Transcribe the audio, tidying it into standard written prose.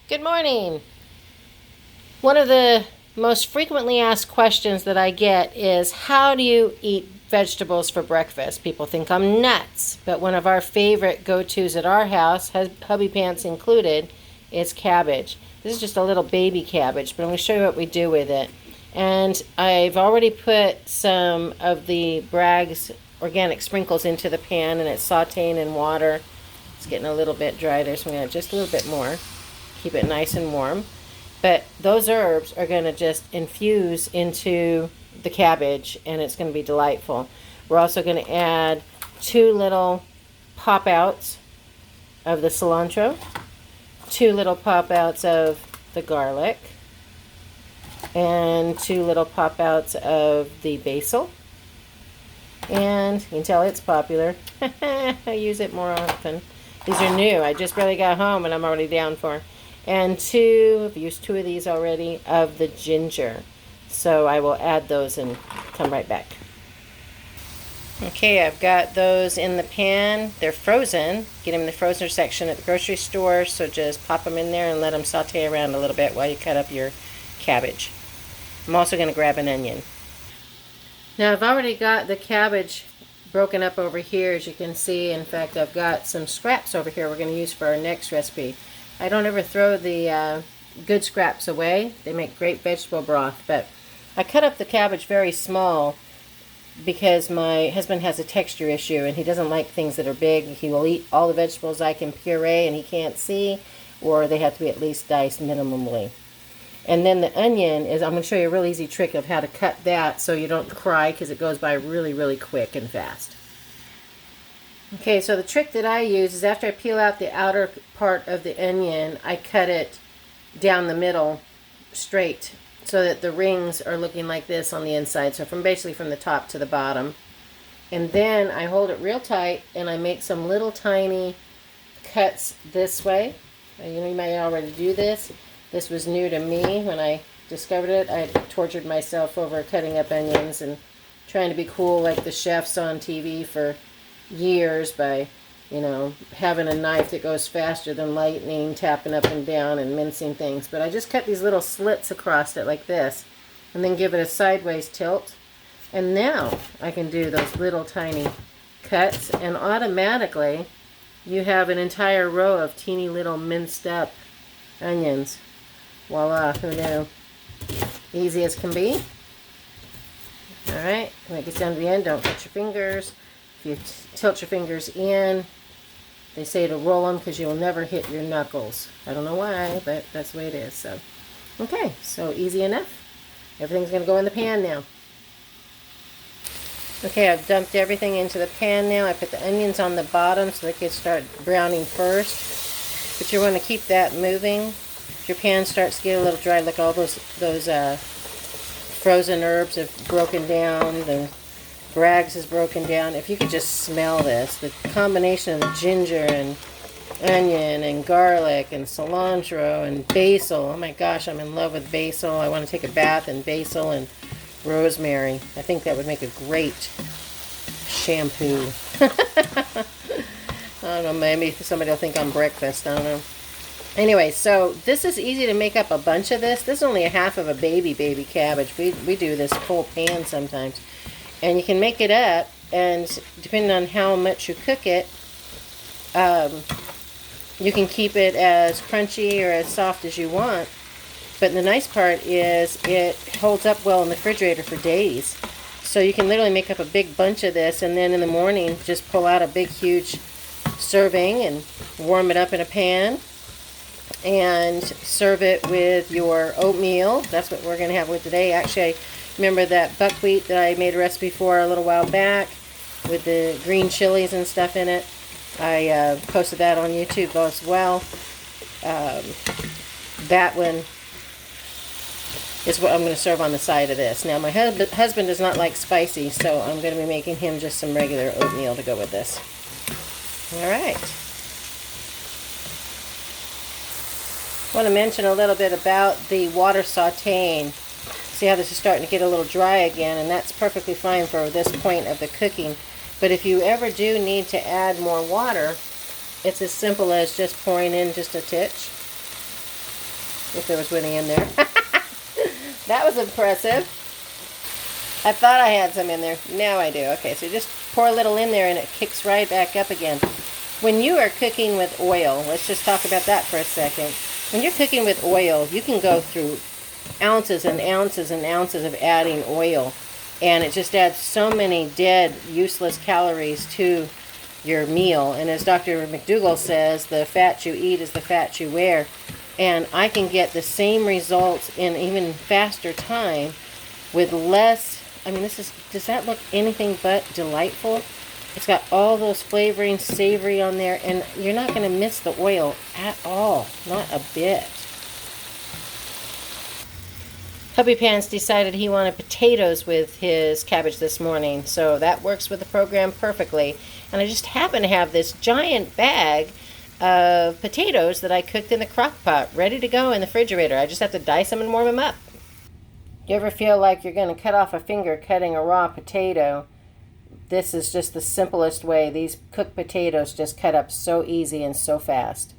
Good morning. One of the most frequently asked questions that I get is, how do you eat vegetables for breakfast? People think I'm nuts, but one of our favorite go-tos at our house, hubby pants included, is cabbage. This is just a little baby cabbage, but I'm going to show you what we do with it. And I've already put some of the Bragg's organic sprinkles into the pan, and it's sauteing in water. It's getting a little bit dry there, so I'm going to add just a little bit more. Keep it nice and warm. But those herbs are going to just infuse into the cabbage, and it's going to be delightful. We're also going to add 2 little pop-outs of the cilantro, 2 little pop-outs of the garlic, and 2 little pop-outs of the basil. And you can tell it's popular. I use it more often. These are new. I just barely got home and I'm already down for. And I've used 2 of these already, of the ginger. So I will add those and come right back. Okay, I've got those in the pan. They're frozen. Get them in the frozen section at the grocery store. So just pop them in there and let them saute around a little bit while you cut up your cabbage. I'm also going to grab an onion. Now I've already got the cabbage broken up over here, as you can see. In fact, I've got some scraps over here we're going to use for our next recipe. I don't ever throw the good scraps away. They make great vegetable broth, but I cut up the cabbage very small because my husband has a texture issue and he doesn't like things that are big. He will eat all the vegetables I can puree and he can't see, or they have to be at least diced minimally. And then the onion is, I'm going to show you a real easy trick of how to cut that so you don't cry, because it goes by really, really quick and fast. Okay, so the trick that I use is, after I peel out the outer part of the onion, I cut it down the middle straight so that the rings are looking like this on the inside. So basically from the top to the bottom. And then I hold it real tight and I make some little tiny cuts this way. You know, you might already do this. This was new to me when I discovered it. I tortured myself over cutting up onions and trying to be cool like the chefs on TV for years by, you know, having a knife that goes faster than lightning, tapping up and down and mincing things. But I just cut these little slits across it like this and then give it a sideways tilt. And now I can do those little tiny cuts, and automatically you have an entire row of teeny little minced up onions. Voila, who knew? Easy as can be. Alright, when it gets down to the end, don't cut your fingers. If you tilt your fingers in, they say to roll them because you'll never hit your knuckles. I don't know why, but that's the way it is. So, okay, so easy enough. Everything's going to go in the pan now. Okay, I've dumped everything into the pan now. I put the onions on the bottom so they can start browning first. But you want to keep that moving. If your pan starts to get a little dry, look, all those frozen herbs have broken down. The Bragg's is broken down. If you could just smell this, the combination of ginger and onion and garlic and cilantro and basil. Oh my gosh, I'm in love with basil. I want to take a bath in basil and rosemary. I think that would make a great shampoo. I don't know, maybe somebody will think I'm breakfast. I don't know. Anyway, so this is easy to make up a bunch of this. This is only a half of a baby cabbage. We do this full pan sometimes. And you can make it up, and depending on how much you cook it, you can keep it as crunchy or as soft as you want. But the nice part is it holds up well in the refrigerator for days. So you can literally make up a big bunch of this, and then in the morning just pull out a big huge serving and warm it up in a pan and serve it with your oatmeal. That's what we're going to have with today. Actually, I remember that buckwheat that I made a recipe for a little while back with the green chilies and stuff in it. I posted that on YouTube as well. That one is what I'm going to serve on the side of this. Now, my husband does not like spicy, so I'm going to be making him just some regular oatmeal to go with this. All right. I want to mention a little bit about the water sauteing. See how this is starting to get a little dry again, and that's perfectly fine for this point of the cooking. But if you ever do need to add more water, it's as simple as just pouring in just a titch. if there was any in there. That was impressive. I thought I had some in there. Now I do. Okay, so just pour a little in there and it kicks right back up again. When you are cooking with oil, let's just talk about that for a second. When you're cooking with oil, you can go through ounces and ounces and ounces of adding oil, and it just adds so many dead, useless calories to your meal. And as Dr. McDougall says, the fat you eat is the fat you wear. And I can get the same results in even faster time with less. I mean, does that look anything but delightful? It's got all those flavorings, savory on there, and you're not going to miss the oil at all, not a bit. Hubby Pants decided he wanted potatoes with his cabbage this morning, so that works with the program perfectly. And I just happen to have this giant bag of potatoes that I cooked in the crock pot, ready to go in the refrigerator. I just have to dice them and warm them up. You ever feel like you're going to cut off a finger cutting a raw potato? This is just the simplest way. These cooked potatoes just cut up so easy and so fast.